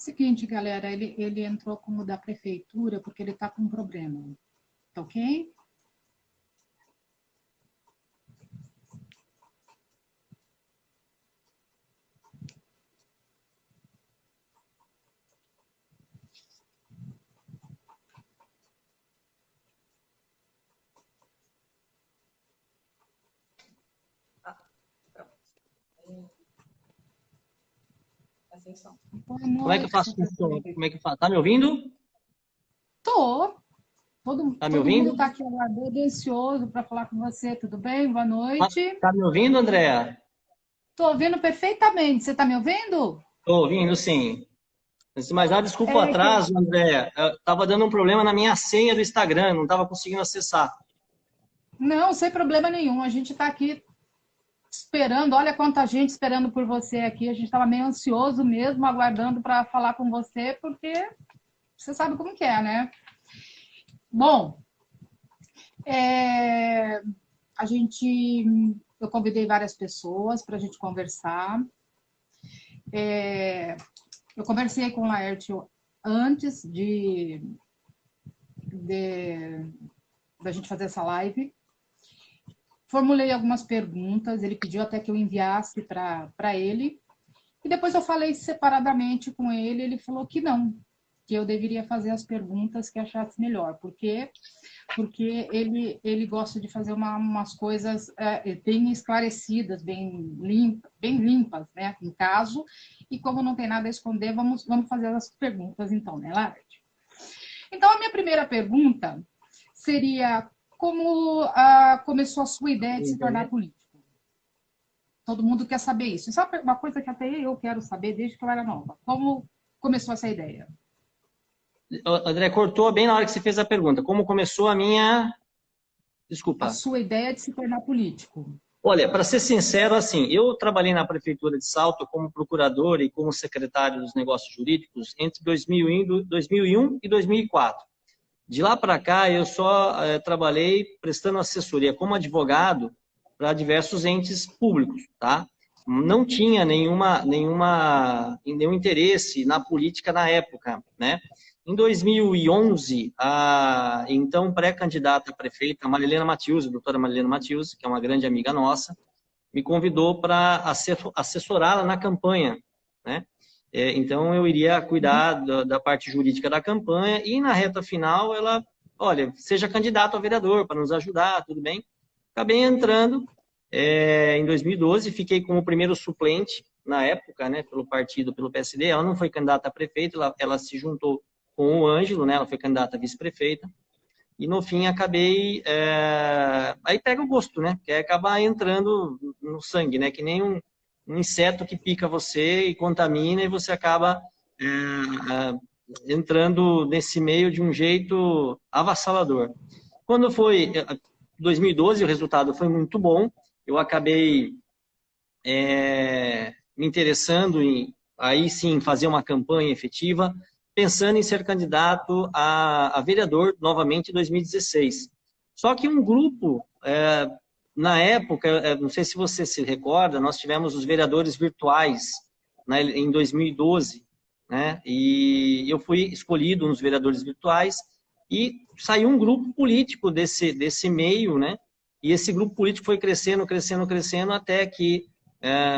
Seguinte, galera, ele entrou como da prefeitura porque ele está com um problema, tá ok? Como é que eu faço com o som? Como é que eu faço? Tá me ouvindo? Tô. Todo Tá me mundo ouvindo? está aqui aguardando, ansioso para falar com você. Tudo bem? Boa noite. Tá me ouvindo, Andréa? Estou ouvindo perfeitamente. Você está me ouvindo? Tô ouvindo, sim. Antes de mais nada, desculpa o É que... atraso, Andréa. Tava dando um problema na minha senha do Instagram, não tava conseguindo acessar. Não, sem problema nenhum. A gente está aqui esperando. Olha quanta gente esperando por você aqui. A gente estava meio ansioso mesmo, aguardando para falar com você, porque você sabe como que é, né? Bom, a gente, eu convidei várias pessoas para a gente conversar. Eu conversei com o Laércio antes da gente fazer essa live. Formulei algumas perguntas, ele pediu até que eu enviasse para ele. E depois eu falei separadamente com ele falou que não, que eu deveria fazer as perguntas que achasse melhor. Por quê? Porque ele gosta de fazer umas coisas bem esclarecidas, bem limpas, né, no caso, e como não tem nada a esconder, vamos fazer as perguntas então, né, Laerte? Então, a minha primeira pergunta seria como começou a sua ideia de se tornar político? Todo mundo quer saber isso. Isso é uma coisa que até eu quero saber desde que eu era nova. Como começou essa ideia? André, cortou bem na hora que você fez a pergunta. Como começou a minha... A Desculpa. sua ideia de se tornar político. Olha, para ser sincero, assim, eu trabalhei na Prefeitura de Salto como procurador e como secretário dos negócios jurídicos entre 2001 e 2004. De lá para cá, eu só trabalhei prestando assessoria como advogado para diversos entes públicos, tá? Não tinha nenhum interesse na política na época, né? Em 2011, a então pré-candidata a prefeita, Marilena Matiusi, a doutora Marilena Matiusi, que é uma grande amiga nossa, me convidou para assessorá-la na campanha, né? Então, eu iria cuidar da parte jurídica da campanha e, na reta final, ela, olha, seja candidato a vereador para nos ajudar, tudo bem? Acabei entrando em 2012, fiquei como primeiro suplente na época, né, pelo partido, pelo PSD. Ela não foi candidata a prefeita, ela se juntou com o Ângelo, né, ela foi candidata a vice-prefeita. E no fim acabei. Aí pega o gosto, né? Que é acabar entrando no sangue, né? Que nem um inseto que pica você e contamina, e você acaba entrando nesse meio de um jeito avassalador. Quando foi 2012, o resultado foi muito bom. Eu acabei me interessando em, aí sim, fazer uma campanha efetiva, pensando em ser candidato a vereador novamente em 2016. Só que um grupo, na época, não sei se você se recorda, nós tivemos os vereadores virtuais, né, em 2012, né, e eu fui escolhido nos vereadores virtuais e saiu um grupo político desse meio, né, e esse grupo político foi crescendo, crescendo, crescendo, até que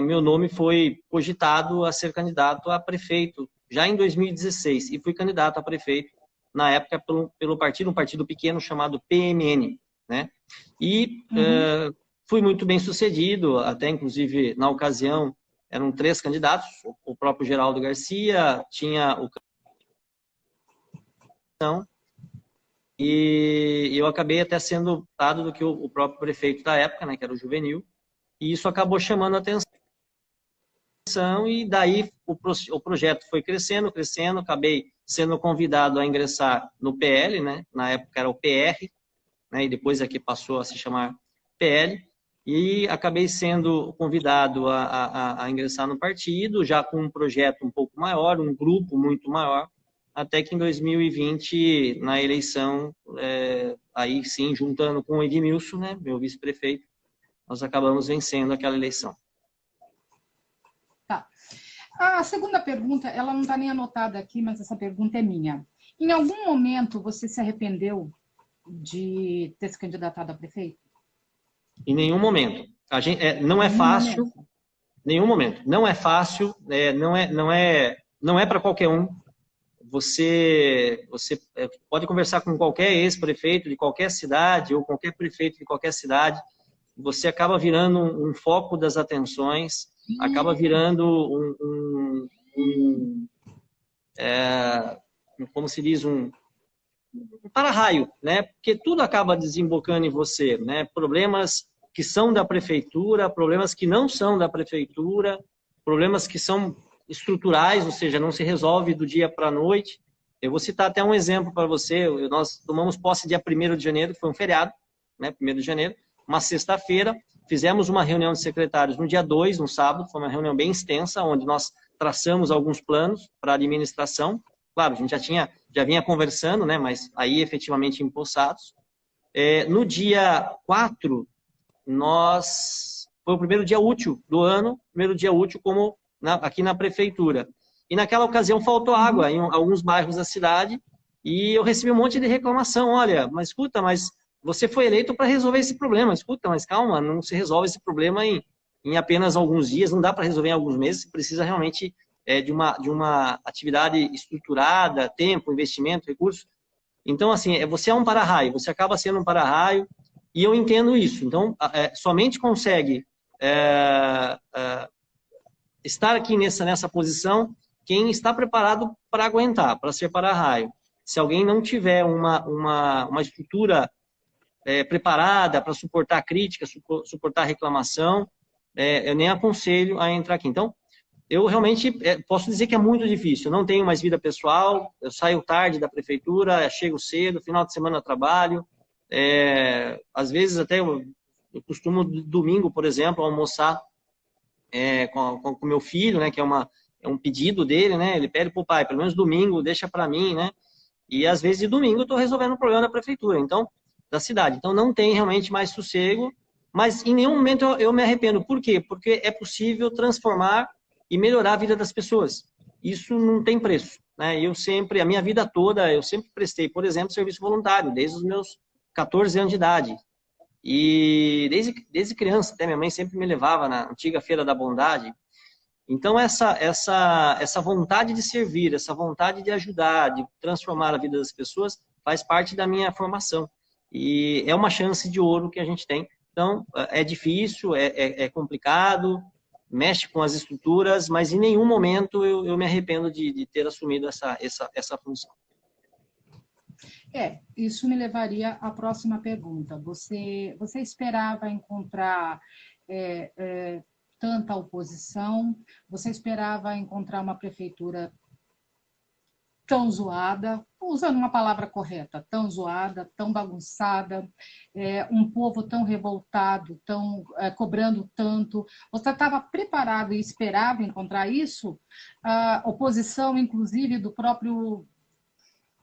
meu nome foi cogitado a ser candidato a prefeito, já em 2016, e fui candidato a prefeito, na época, pelo partido, um partido pequeno chamado PMN, né? E fui muito bem sucedido, até inclusive, na ocasião, eram 3 candidatos, o próprio Geraldo Garcia, tinha o e eu acabei até sendo dado do que o próprio prefeito da época, né, que era o Juvenil, e isso acabou chamando a atenção. E daí o projeto foi crescendo, crescendo, acabei sendo convidado a ingressar no PL, né? Na época era o PR, né? E depois aqui passou a se chamar PL, e acabei sendo convidado a ingressar no partido, já com um projeto um pouco maior, um grupo muito maior, até que em 2020, na eleição, aí sim, juntando com o Edmilson, né? Meu vice-prefeito, nós acabamos vencendo aquela eleição. Tá. A segunda pergunta, ela não está nem anotada aqui, mas essa pergunta é minha. Em algum momento você se arrependeu de ter se candidatado a prefeito? Em nenhum momento. Não é fácil, nenhum momento. Não é fácil, não é para qualquer um. Você pode conversar com qualquer ex-prefeito de qualquer cidade ou qualquer prefeito de qualquer cidade. Você acaba virando um foco das atenções, acaba virando como se diz, um para-raio, né? Porque tudo acaba desembocando em você, né? Problemas que são da prefeitura, problemas que não são da prefeitura, problemas que são estruturais, ou seja, não se resolve do dia para a noite. Eu vou citar até um exemplo para você. Nós tomamos posse dia 1º de janeiro, que foi um feriado, né? 1º de janeiro, uma sexta-feira. Fizemos uma reunião de secretários no dia 2, no sábado, foi uma reunião bem extensa, onde nós traçamos alguns planos para a administração. Claro, a gente já vinha conversando, né? Mas aí efetivamente empossados. No dia 4, foi o primeiro dia útil do ano, primeiro dia útil aqui na prefeitura. E naquela ocasião faltou água em alguns bairros da cidade e eu recebi um monte de reclamação. Olha, mas escuta, mas você foi eleito para resolver esse problema. Escuta, mas calma, não se resolve esse problema em apenas alguns dias, não dá para resolver em alguns meses, precisa realmente de uma atividade estruturada, tempo, investimento, recursos. Então, assim, você é um para-raio, você acaba sendo um para-raio e eu entendo isso. Então, somente consegue estar aqui nessa posição quem está preparado para aguentar, para ser para-raio. Se alguém não tiver uma estrutura preparada para suportar crítica, suportar reclamação, eu nem aconselho a entrar aqui. Então, eu realmente posso dizer que é muito difícil. Eu não tenho mais vida pessoal, eu saio tarde da prefeitura, chego cedo, final de semana eu trabalho. Às vezes até eu costumo, domingo, por exemplo, almoçar com meu filho, né, que é um pedido dele, né? Ele pede para o pai, pelo menos domingo, deixa para mim, né? E às vezes de domingo eu estou resolvendo um problema da prefeitura, então, da cidade. Então não tem realmente mais sossego, mas em nenhum momento eu me arrependo. Por quê? Porque é possível transformar e melhorar a vida das pessoas. Isso não tem preço, né? A minha vida toda, eu sempre prestei, por exemplo, serviço voluntário, desde os meus 14 anos de idade. E desde criança, até minha mãe sempre me levava na antiga Feira da Bondade. Então, essa vontade de servir, essa vontade de ajudar, de transformar a vida das pessoas, faz parte da minha formação. E é uma chance de ouro que a gente tem. Então, é difícil, é complicado, mexe com as estruturas, mas em nenhum momento eu me arrependo de ter assumido essa função. Isso me levaria à próxima pergunta. Você esperava encontrar tanta oposição? Você esperava encontrar uma prefeitura tão zoada, usando uma palavra correta, tão zoada, tão bagunçada, um povo tão revoltado, tão cobrando tanto? Você estava preparado e esperava encontrar isso? A oposição, inclusive, do próprio,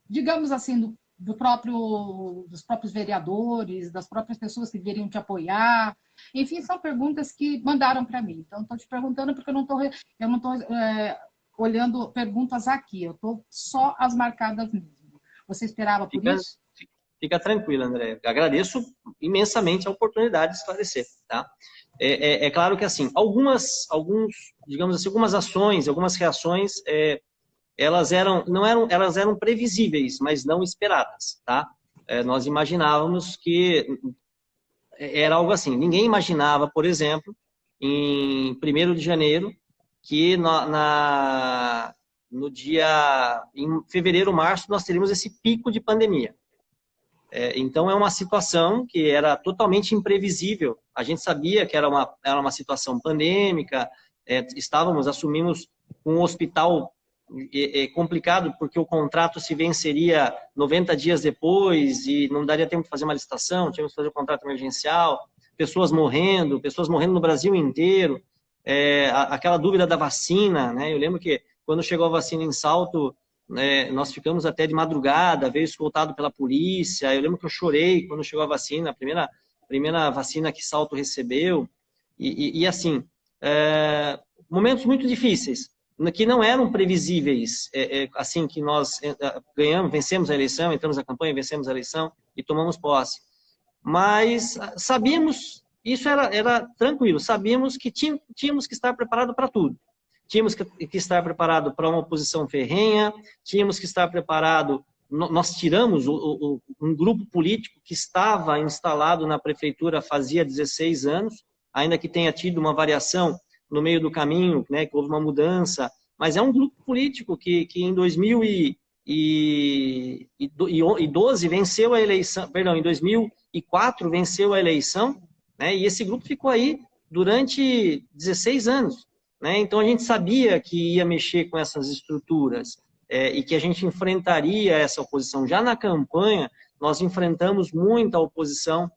digamos assim, dos próprios vereadores, das próprias pessoas que deveriam te apoiar? Enfim, são perguntas que mandaram para mim. Então, estou te perguntando porque eu não estou olhando perguntas aqui, eu estou só as marcadas mesmo. Você esperava por isso? Fica tranquila, André. Agradeço imensamente a oportunidade de esclarecer. Tá? É claro que, assim, algumas ações, algumas reações, elas eram previsíveis, mas não esperadas. Tá? Nós imaginávamos que era algo assim. Ninguém imaginava, por exemplo, em 1º de janeiro, que em fevereiro, março, nós teríamos esse pico de pandemia. Então, é uma situação que era totalmente imprevisível. A gente sabia que era uma situação pandêmica, assumimos um hospital complicado, porque o contrato se venceria 90 dias depois e não daria tempo de fazer uma licitação, tínhamos que fazer o contrato emergencial, pessoas morrendo no Brasil inteiro, aquela dúvida da vacina, né? Eu lembro que quando chegou a vacina em Salto, nós ficamos até de madrugada, veio escoltado pela polícia. Eu lembro que eu chorei quando chegou a vacina, a primeira vacina que Salto recebeu. E assim, momentos muito difíceis, que não eram previsíveis, assim que nós ganhamos, vencemos a eleição, entramos na campanha, vencemos a eleição e tomamos posse. Mas sabíamos, isso era tranquilo, sabíamos que tínhamos que estar preparado para tudo. Tínhamos que estar preparado para uma oposição ferrenha, tínhamos que estar preparado. Nós tiramos um grupo político que estava instalado na prefeitura fazia 16 anos, ainda que tenha tido uma variação no meio do caminho, né, que houve uma mudança, mas é um grupo político que em 2012 venceu a eleição, perdão, em 2004 venceu a eleição, né, e esse grupo ficou aí durante 16 anos. Né, então a gente sabia que ia mexer com essas estruturas e que a gente enfrentaria essa oposição. Já na campanha, nós enfrentamos muita oposição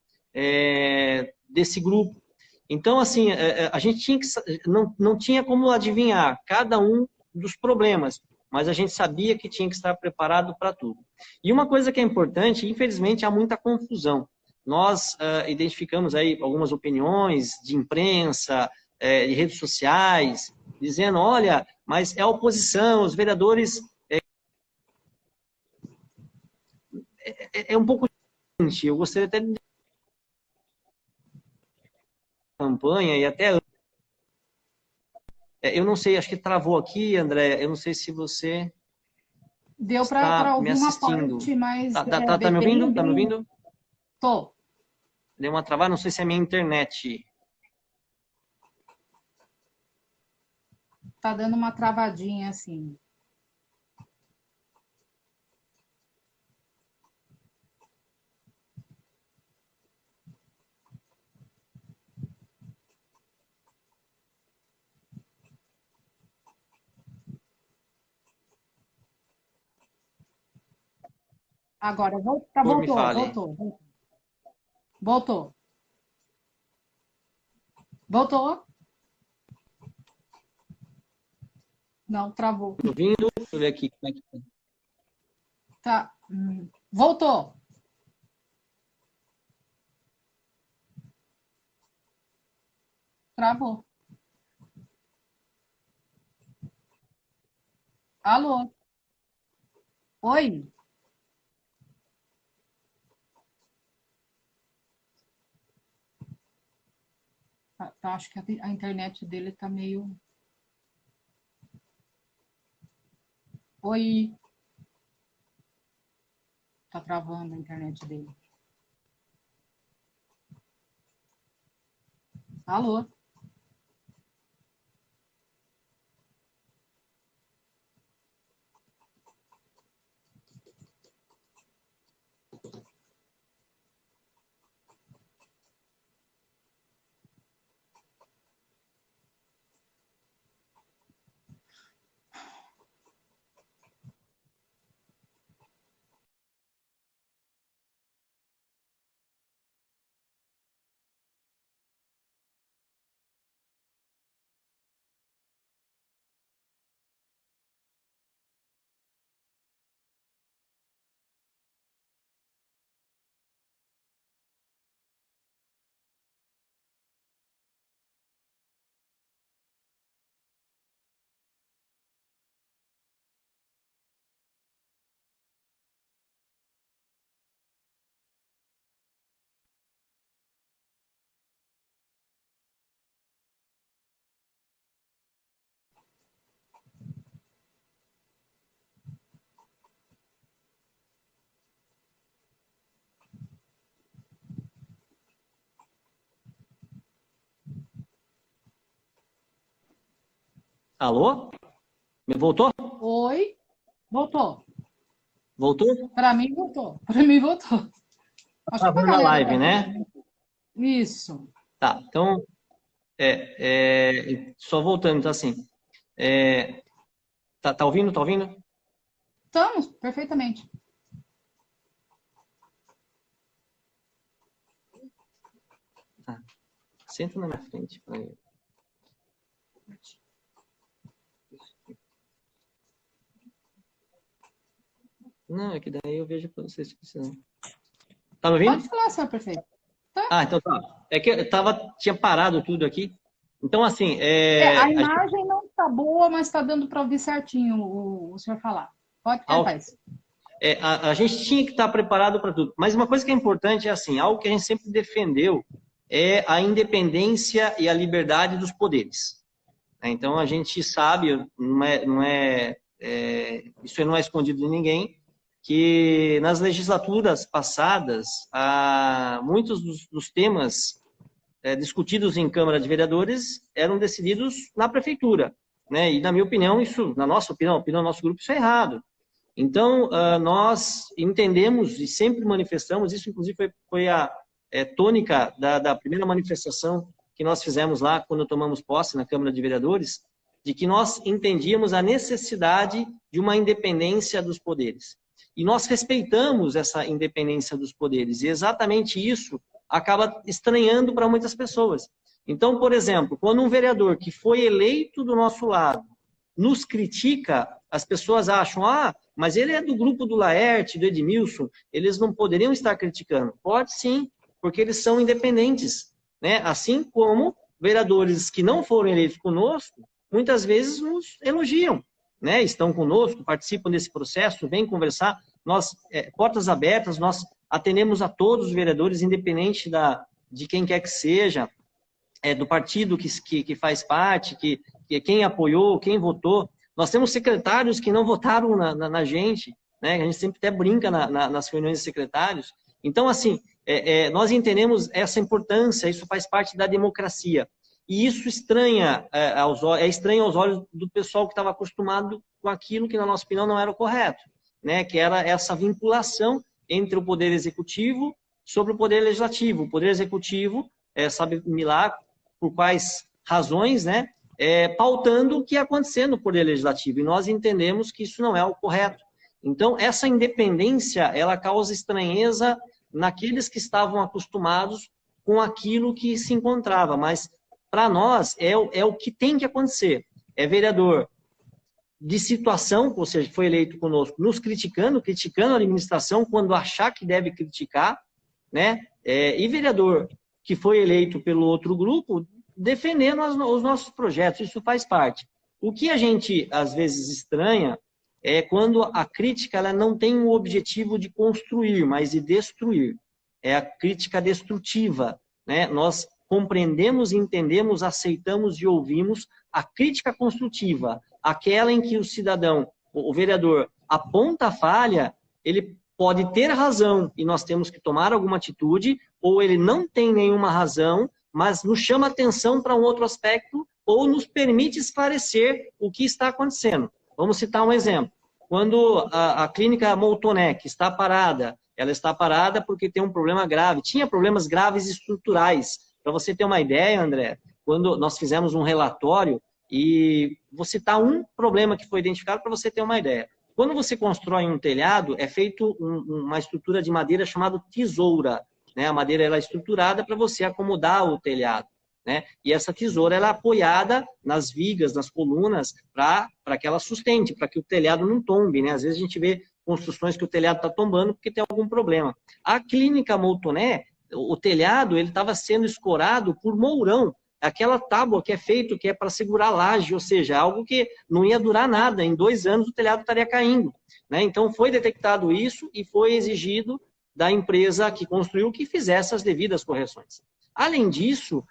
desse grupo. Então, assim, a gente não tinha como adivinhar cada um dos problemas, mas a gente sabia que tinha que estar preparado para tudo. E uma coisa que é importante, infelizmente, há muita confusão. Nós identificamos aí algumas opiniões de imprensa, de redes sociais, dizendo, olha, mas é a oposição, os vereadores... É um pouco diferente. Eu gostaria até de campanha e até eu não sei, acho que travou aqui, André, eu não sei se você deu para ouvir uma parte, mas tá me ouvindo? Tá me ouvindo? Tô. Deu uma travada, não sei se é a minha internet. Tá dando uma travadinha assim. Agora, voltou. Não, travou. Tô ouvindo? Deixa eu ver aqui como é que tá. Voltou. Travou. Alô? Oi? Acho que a internet dele tá meio... Oi? Tá travando a internet dele. Alô? Alô? Me voltou? Oi? Voltou. Voltou? Para mim, voltou. Acho que Na live, né? Isso. Tá, então, só voltando, então assim, tá ouvindo? Tá ouvindo? Estamos, perfeitamente. Tá. Senta na minha frente. Não, é que daí eu vejo para vocês precisando. Tá me ouvindo? Pode falar, senhor prefeito. Tá. Então tá. É que eu tinha parado tudo aqui, Então, assim... A imagem não está boa, mas está dando para ouvir certinho o senhor falar. Pode tentar isso. A gente tinha que estar preparado para tudo. Mas uma coisa que é importante é assim, algo que a gente sempre defendeu é a independência e a liberdade dos poderes. Então, a gente sabe, isso não é escondido de ninguém, que nas legislaturas passadas, muitos dos temas discutidos em Câmara de Vereadores eram decididos na prefeitura, né? E na minha opinião, na nossa opinião, do nosso grupo, isso é errado. Então, nós entendemos e sempre manifestamos, isso inclusive foi a tônica da primeira manifestação que nós fizemos lá quando tomamos posse na Câmara de Vereadores, de que nós entendíamos a necessidade de uma independência dos poderes. E nós respeitamos essa independência dos poderes, e exatamente isso acaba estranhando para muitas pessoas. Então, por exemplo, quando um vereador que foi eleito do nosso lado nos critica, as pessoas acham, mas ele é do grupo do Laerte, do Edmilson, eles não poderiam estar criticando. Pode sim, porque eles são independentes, né? Assim como vereadores que não foram eleitos conosco, muitas vezes nos elogiam, né? Estão conosco, participam desse processo, vêm conversar, nós, portas abertas, nós atendemos a todos os vereadores, independente de quem quer que seja, do partido que faz parte, quem apoiou, quem votou. Nós temos secretários que não votaram na gente, né? A gente sempre até brinca nas reuniões de secretários. Então, assim, nós entendemos essa importância, isso faz parte da democracia. E isso é estranho aos olhos do pessoal que estava acostumado com aquilo que, na nossa opinião, não era o correto, né? Que era essa vinculação entre o Poder Executivo sobre o Poder Legislativo. O Poder Executivo, sabe-me lá por quais razões, né? Pautando o que ia acontecer no Poder Legislativo. E nós entendemos que isso não é o correto. Então, essa independência, ela causa estranheza naqueles que estavam acostumados com aquilo que se encontrava. Mas, para nós, é o que tem que acontecer. É vereador de situação, ou seja, foi eleito conosco, nos criticando a administração quando achar que deve criticar, né? E vereador que foi eleito pelo outro grupo, defendendo os nossos projetos, isso faz parte. O que a gente, às vezes, estranha é quando a crítica ela não tem o objetivo de construir, mas de destruir. É a crítica destrutiva, né? Nós compreendemos, entendemos, aceitamos e ouvimos a crítica construtiva, aquela em que o cidadão, o vereador, aponta a falha, ele pode ter razão e nós temos que tomar alguma atitude, ou ele não tem nenhuma razão, mas nos chama atenção para um outro aspecto ou nos permite esclarecer o que está acontecendo. Vamos citar um exemplo. Quando a clínica Moltonec está parada, ela está parada porque tem um problema grave. Tinha problemas graves estruturais. Para você ter uma ideia, André, quando nós fizemos um relatório, e vou citar um problema que foi identificado para você ter uma ideia. Quando você constrói um telhado, é feito uma estrutura de madeira chamada tesoura, né? A madeira ela é estruturada para você acomodar o telhado, né? E essa tesoura ela é apoiada nas vigas, nas colunas, para que ela sustente, para que o telhado não tombe, né? Às vezes a gente vê construções que o telhado está tombando porque tem algum problema. A clínica Moltoné, o telhado ele estava sendo escorado por mourão, aquela tábua que é feito, que é para segurar a laje, ou seja, algo que não ia durar nada, em 2 anos o telhado estaria caindo, né? Então foi detectado isso e foi exigido da empresa que construiu que fizesse as devidas correções. Além disso,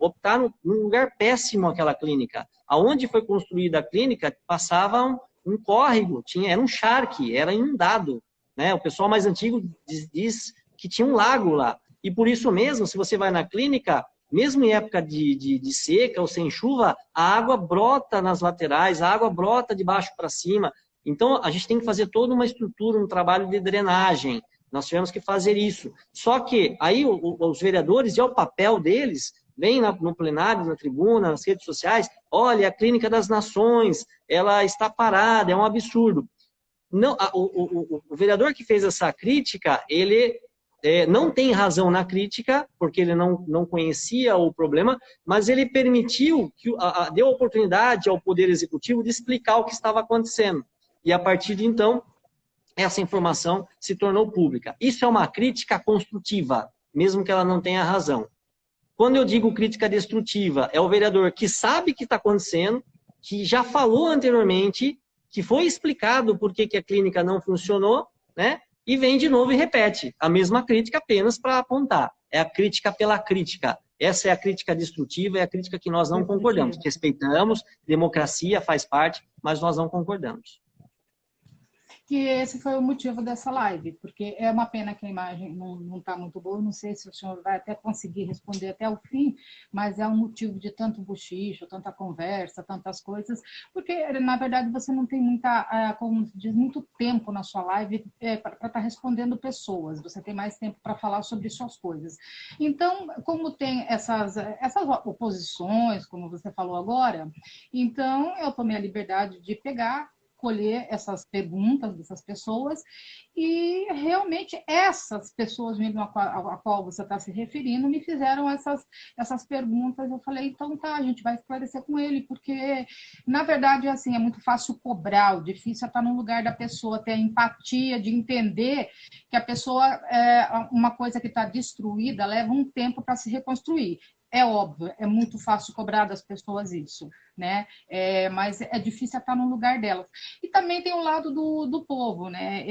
optaram num lugar péssimo aquela clínica. Aonde foi construída a clínica, passava um córrego, era um charque, era inundado, né? O pessoal mais antigo diz que tinha um lago lá. E por isso mesmo, se você vai na clínica, mesmo em época de seca ou sem chuva, a água brota nas laterais, a água brota de baixo para cima. Então, a gente tem que fazer toda uma estrutura, um trabalho de drenagem. Nós tivemos que fazer isso. Só que aí os vereadores, e é o papel deles, vem no plenário, na tribuna, nas redes sociais, olha, a Clínica das Nações, ela está parada, é um absurdo. Não, o vereador que fez essa crítica, ele não tem razão na crítica, porque ele não conhecia o problema, mas ele permitiu, deu oportunidade ao Poder Executivo de explicar o que estava acontecendo. E a partir de então, essa informação se tornou pública. Isso é uma crítica construtiva, mesmo que ela não tenha razão. Quando eu digo crítica destrutiva, é o vereador que sabe o que está acontecendo, que já falou anteriormente, que foi explicado por que a clínica não funcionou, né? E vem de novo e repete a mesma crítica apenas para apontar. É a crítica pela crítica. Essa é a crítica destrutiva, é a crítica que nós não concordamos. Respeitamos, democracia faz parte, mas nós não concordamos. Que esse foi o motivo dessa live, porque é uma pena que a imagem não está muito boa, não sei se o senhor vai até conseguir responder até o fim, mas é um motivo de tanto bochicho, tanta conversa, tantas coisas, porque, na verdade, você não tem muita, como diz, muito tempo na sua live para estar respondendo pessoas, você tem mais tempo para falar sobre suas coisas. Então, como tem essas oposições, como você falou agora, então eu tomei a liberdade de pegar, colher essas perguntas dessas pessoas e realmente essas pessoas mesmo a qual você está se referindo me fizeram essas perguntas. Eu falei, então tá, a gente vai esclarecer com ele, porque na verdade assim, é muito fácil cobrar, o difícil é estar no lugar da pessoa, ter a empatia de entender que a pessoa, uma coisa que está destruída leva um tempo para se reconstruir. É óbvio, é muito fácil cobrar das pessoas isso, né? Mas é difícil estar no lugar delas. E também tem o lado do povo, né?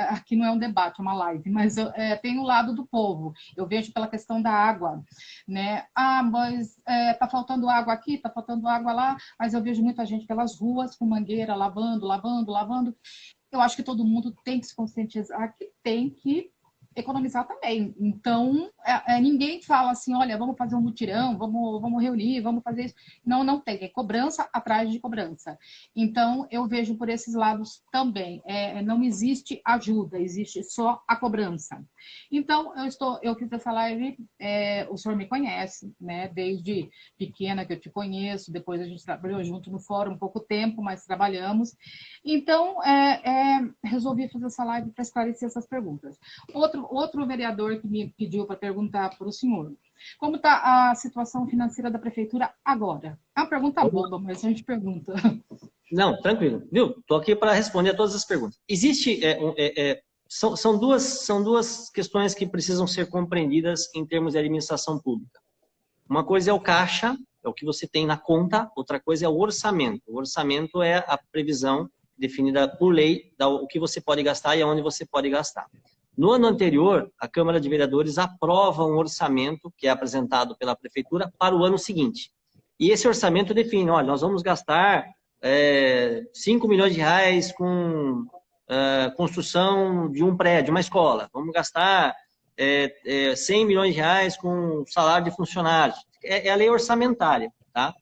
Aqui não é um debate, é uma live, mas tem o lado do povo. Eu vejo pela questão da água, né? Mas tá faltando água aqui, tá faltando água lá, mas eu vejo muita gente pelas ruas com mangueira, lavando. Eu acho que todo mundo tem que se conscientizar que tem que economizar também. Então, ninguém fala assim, olha, vamos fazer um mutirão, vamos reunir, vamos fazer isso. Não tem. É cobrança atrás de cobrança. Então, eu vejo por esses lados também. Não existe ajuda, existe só a cobrança. Então, eu fiz essa live, o senhor me conhece, né? Desde pequena que eu te conheço, depois a gente trabalhou junto no fórum um pouco tempo, mas trabalhamos. Então, resolvi fazer essa live para esclarecer essas perguntas. Outro vereador que me pediu para perguntar para o senhor. Como está a situação financeira da prefeitura agora? É uma pergunta boba, mas a gente pergunta. Não, tranquilo. Viu? Estou aqui para responder a todas as perguntas. Existe... São duas questões que precisam ser compreendidas em termos de administração pública. Uma coisa é o caixa, é o que você tem na conta, outra coisa é o orçamento. O orçamento é a previsão definida por lei, o que você pode gastar e aonde você pode gastar. No ano anterior, a Câmara de Vereadores aprova um orçamento que é apresentado pela Prefeitura para o ano seguinte. E esse orçamento define, olha, nós vamos gastar 5 milhões de reais com construção de um prédio, uma escola. Vamos gastar 100 milhões de reais com salário de funcionários. É a lei orçamentária, tá?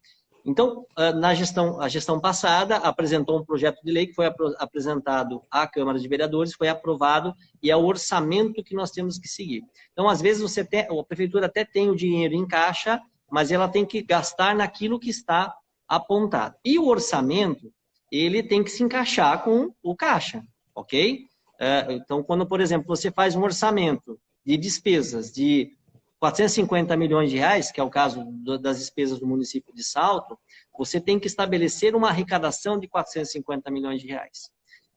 Então, a gestão passada apresentou um projeto de lei que foi apresentado à Câmara de Vereadores, foi aprovado e é o orçamento que nós temos que seguir. Então, às vezes, a Prefeitura até tem o dinheiro em caixa, mas ela tem que gastar naquilo que está apontado. E o orçamento, ele tem que se encaixar com o caixa, ok? Então, quando, por exemplo, você faz um orçamento de despesas de 450 milhões de reais, que é o caso das despesas do município de Salto, você tem que estabelecer uma arrecadação de 450 milhões de reais.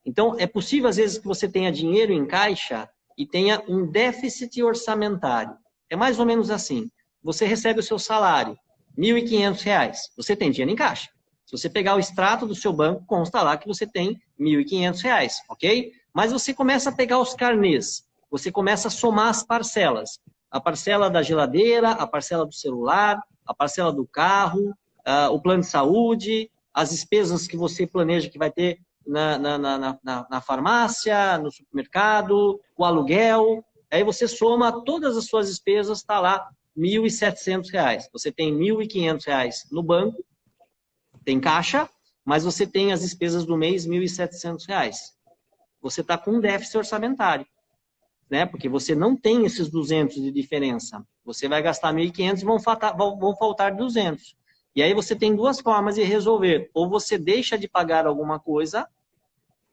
Então, é possível, às vezes, que você tenha dinheiro em caixa e tenha um déficit orçamentário. É mais ou menos assim. Você recebe o seu salário, R$ 1.500. Você tem dinheiro em caixa. Se você pegar o extrato do seu banco, consta lá que você tem R$ 1.500, ok? Mas você começa a pegar os carnês, você começa a somar as parcelas. A parcela da geladeira, a parcela do celular, a parcela do carro, o plano de saúde, as despesas que você planeja que vai ter na farmácia, no supermercado, o aluguel. Aí você soma todas as suas despesas, está lá R$ 1.700. Você tem R$ 1.500 no banco, tem caixa, mas você tem as despesas do mês R$ 1.700. Você está com um déficit orçamentário. Né? Porque você não tem esses 200 de diferença. Você vai gastar 1.500 e vão faltar 200. E aí você tem duas formas de resolver. Ou você deixa de pagar alguma coisa,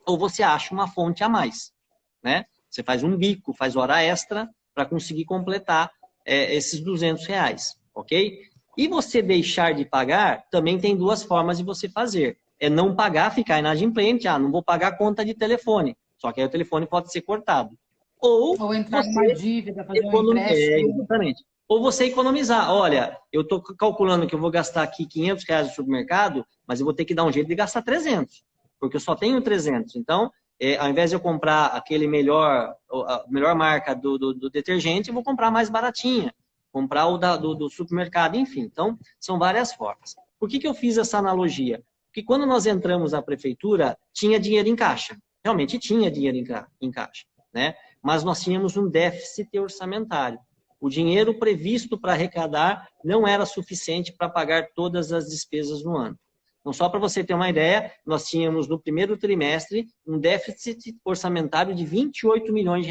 ou você acha uma fonte a mais. Né? Você faz um bico, faz hora extra para conseguir completar esses 200 reais. Ok? E você deixar de pagar, também tem duas formas de você fazer. É não pagar, ficar inadimplente. Não vou pagar a conta de telefone. Só que aí o telefone pode ser cortado. Ou entrar numa dívida, fazer um empréstimo. Exatamente. Ou você economizar. Olha, eu estou calculando que eu vou gastar aqui R$ 500 no supermercado, mas eu vou ter que dar um jeito de gastar 300, porque eu só tenho 300. Então, ao invés de eu comprar aquele a melhor marca do detergente, eu vou comprar mais baratinha. Comprar o do supermercado, enfim. Então, são várias formas. Por que eu fiz essa analogia? Porque quando nós entramos na prefeitura, tinha dinheiro em caixa. Realmente tinha dinheiro em caixa, né? Mas nós tínhamos um déficit orçamentário. O dinheiro previsto para arrecadar não era suficiente para pagar todas as despesas no ano. Então, só para você ter uma ideia, nós tínhamos no primeiro trimestre um déficit orçamentário de R$ 28 milhões.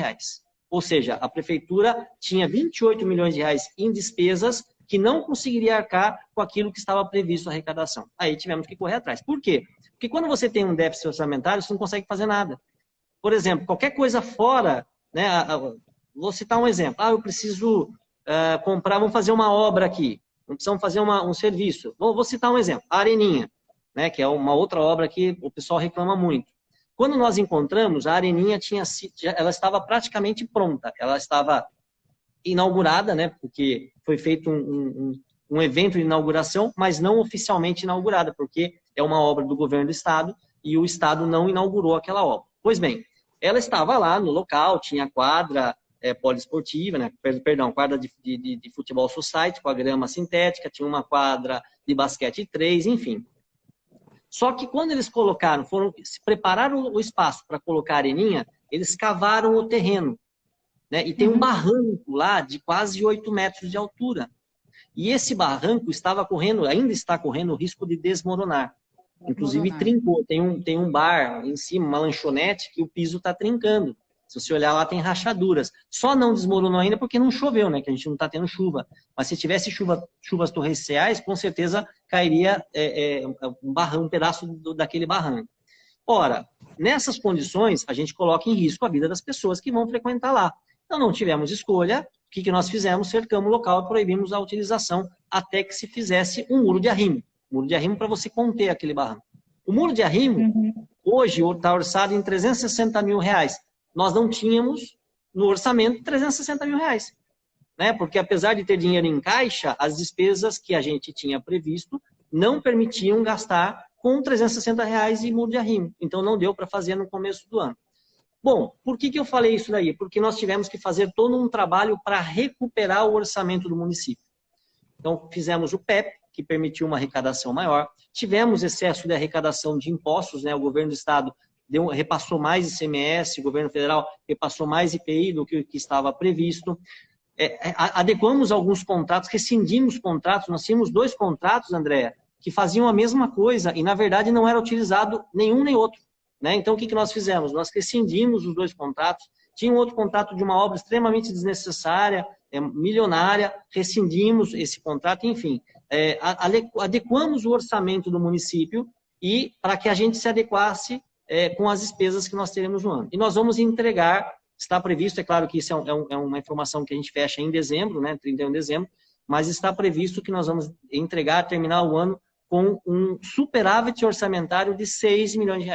Ou seja, a prefeitura tinha R$ 28 milhões em despesas que não conseguiria arcar com aquilo que estava previsto a arrecadação. Aí tivemos que correr atrás. Por quê? Porque quando você tem um déficit orçamentário, você não consegue fazer nada. Por exemplo, qualquer coisa fora, né? Vou citar um exemplo. Eu preciso comprar, vamos fazer uma obra aqui. Precisamos fazer um serviço. Vou citar um exemplo. A Areninha, né? Que é uma outra obra que o pessoal reclama muito. Quando nós encontramos, a Areninha ela estava praticamente pronta. Ela estava inaugurada, né? Porque foi feito um evento de inauguração, mas não oficialmente inaugurada, porque é uma obra do governo do estado e o estado não inaugurou aquela obra. Pois bem, ela estava lá no local, tinha quadra poliesportiva, né? Perdão, quadra de futebol society com a grama sintética, tinha uma quadra de basquete 3, enfim. Só que quando eles prepararam o espaço para colocar a areninha, eles cavaram o terreno, né? E tem um barranco lá de quase 8 metros de altura. E esse barranco ainda está correndo o risco de desmoronar. Inclusive trincou, tem um bar em cima, uma lanchonete, que o piso está trincando. Se você olhar lá, tem rachaduras. Só não desmoronou ainda porque não choveu, né? Que a gente não está tendo chuva. Mas se tivesse chuvas torrenciais, com certeza cairia um pedaço daquele barranco. Ora, nessas condições, a gente coloca em risco a vida das pessoas que vão frequentar lá. Então, não tivemos escolha. O que nós fizemos? Cercamos o local e proibimos a utilização até que se fizesse um muro de arrimo. Muro de arrimo para você conter aquele barranco. O muro de arrimo, hoje, está orçado em R$360 mil. Nós não tínhamos no orçamento R$360 mil, né? Porque apesar de ter dinheiro em caixa, as despesas que a gente tinha previsto não permitiam gastar com R$360 e muro de arrimo. Então não deu para fazer no começo do ano. Bom, por que eu falei isso daí? Porque nós tivemos que fazer todo um trabalho para recuperar o orçamento do município. Então fizemos o PEP, que permitiu uma arrecadação maior. Tivemos excesso de arrecadação de impostos, né? O governo do estado repassou mais ICMS, o governo federal repassou mais IPI do que estava previsto. Adequamos alguns contratos, rescindimos contratos. Nós tínhamos 2 contratos, Andréa, que faziam a mesma coisa e, na verdade, não era utilizado nenhum nem outro, né? Então, o que nós fizemos? Nós rescindimos os 2 contratos. Tinha um outro contrato de uma obra extremamente desnecessária, milionária, rescindimos esse contrato, enfim. Adequamos o orçamento do município e para que a gente se adequasse com as despesas que nós teremos no ano. E nós vamos entregar, está previsto, é claro que isso é uma informação que a gente fecha em dezembro, né, 31 de dezembro, mas está previsto que nós vamos terminar o ano com um superávit orçamentário de R$6 milhões.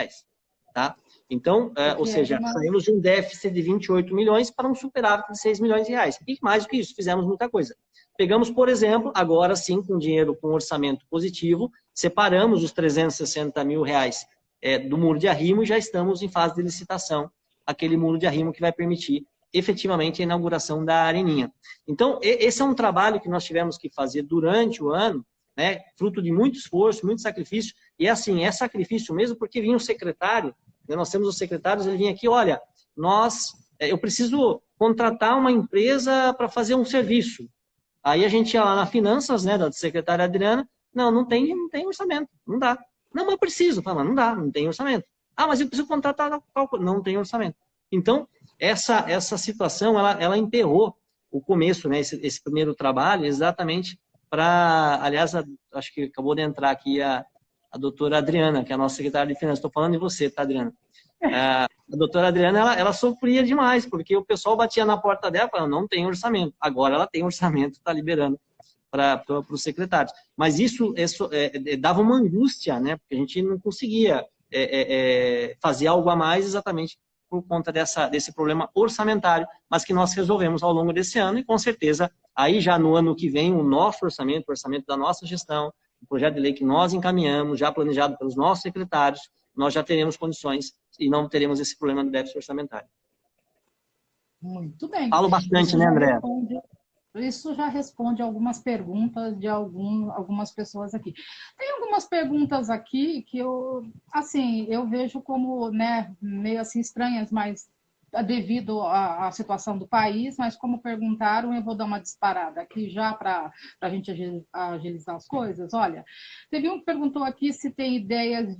Tá? Então, ou seja, saímos de um déficit de 28 milhões para um superávit de R$6 milhões. E mais do que isso, fizemos muita coisa. Pegamos, por exemplo, agora sim, com dinheiro, com orçamento positivo, separamos os R$360 mil do muro de arrimo e já estamos em fase de licitação, aquele muro de arrimo que vai permitir efetivamente a inauguração da areninha. Então, esse é um trabalho que nós tivemos que fazer durante o ano, né, fruto de muito esforço, muito sacrifício, e assim, é sacrifício mesmo porque vinha o secretário, né, nós temos os secretários, ele vinha aqui, olha, eu preciso contratar uma empresa para fazer um serviço. Aí a gente ia lá na finanças, né, da secretária Adriana, não tem orçamento, não dá. Não, mas eu preciso. Fala, não dá, não tem orçamento. Mas eu preciso contratar não tem orçamento. Então, essa situação, ela emperrou o começo, né, esse primeiro trabalho, exatamente para, aliás, acho que acabou de entrar aqui a doutora Adriana, que é a nossa secretária de Finanças. Estou falando de você, tá, Adriana? A doutora Adriana, ela sofria demais, porque o pessoal batia na porta dela e falava, não tem orçamento. Agora ela tem orçamento, está liberando para os secretários. Mas isso dava uma angústia, né? Porque a gente não conseguia fazer algo a mais exatamente por conta desse problema orçamentário, mas que nós resolvemos ao longo desse ano e, com certeza, aí já no ano que vem, o nosso orçamento, o orçamento da nossa gestão, o projeto de lei que nós encaminhamos, já planejado pelos nossos secretários, nós já teremos condições e não teremos esse problema do déficit orçamentário. Muito bem. Falo bastante, né, André? Isso já responde algumas perguntas de algumas pessoas aqui. Tem algumas perguntas aqui que eu vejo como, né, meio assim estranhas, mas devido à situação do país, mas como perguntaram, eu vou dar uma disparada aqui já para a gente agilizar as coisas. Olha, teve um que perguntou aqui se tem ideias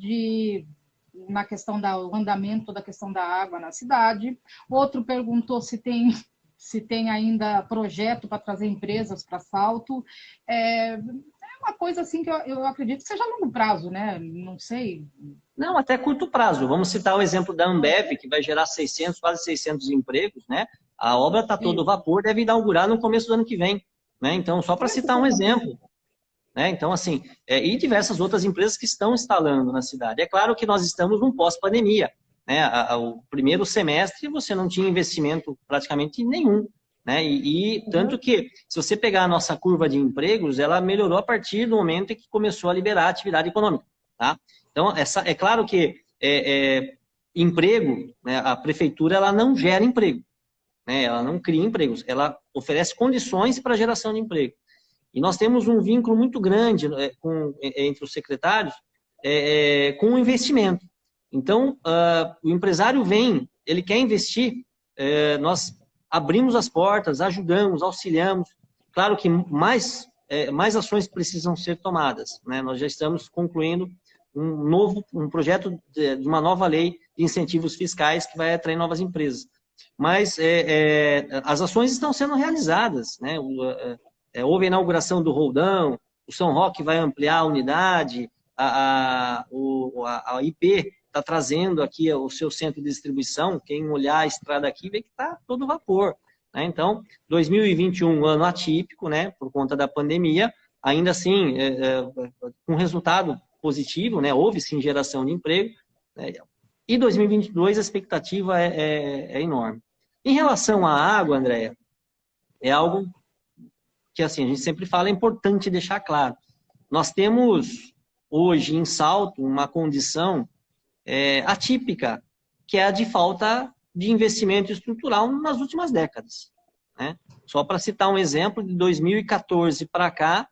na questão do andamento da questão da água na cidade. Outro perguntou se tem ainda projeto para trazer empresas para Salto. É uma coisa assim que eu acredito que seja a longo prazo, né? Não sei. Não, até curto prazo. Vamos citar o exemplo da Ambev, que vai gerar quase 600 empregos, né? A obra está todo vapor, deve inaugurar no começo do ano que vem, né? Então, só para citar um exemplo. Né? Então, assim, e diversas outras empresas que estão instalando na cidade. É claro que nós estamos num pós-pandemia. Né? O primeiro semestre você não tinha investimento praticamente nenhum. Né? E tanto que, se você pegar a nossa curva de empregos, ela melhorou a partir do momento em que começou a liberar a atividade econômica. Tá? Então, é claro que emprego, né? A prefeitura ela não gera emprego. Né? Ela não cria empregos. Ela oferece condições para a geração de emprego. E nós temos um vínculo muito grande entre os secretários com o investimento. Então, o empresário ele quer investir, nós abrimos as portas, ajudamos, auxiliamos. Claro que mais ações precisam ser tomadas. Né? Nós já estamos concluindo um projeto de uma nova lei de incentivos fiscais que vai atrair novas empresas. Mas as ações estão sendo realizadas, né? Houve a inauguração do Roldão, o São Roque vai ampliar a unidade, a IP está trazendo aqui o seu centro de distribuição. Quem olhar a estrada aqui vê que está todo vapor. Né? Então, 2021, ano atípico, né, por conta da pandemia, ainda assim, com resultado positivo, né, houve sim geração de emprego, né, e 2022 a expectativa é enorme. Em relação à água, Andréia, é algo que assim, a gente sempre fala, é importante deixar claro. Nós temos hoje em Salto uma condição atípica, que é a de falta de investimento estrutural nas últimas décadas. Né? Só para citar um exemplo, de 2014 para cá,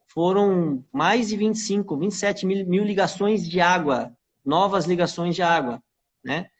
foram mais de 27 mil ligações de água, novas ligações de água. Né?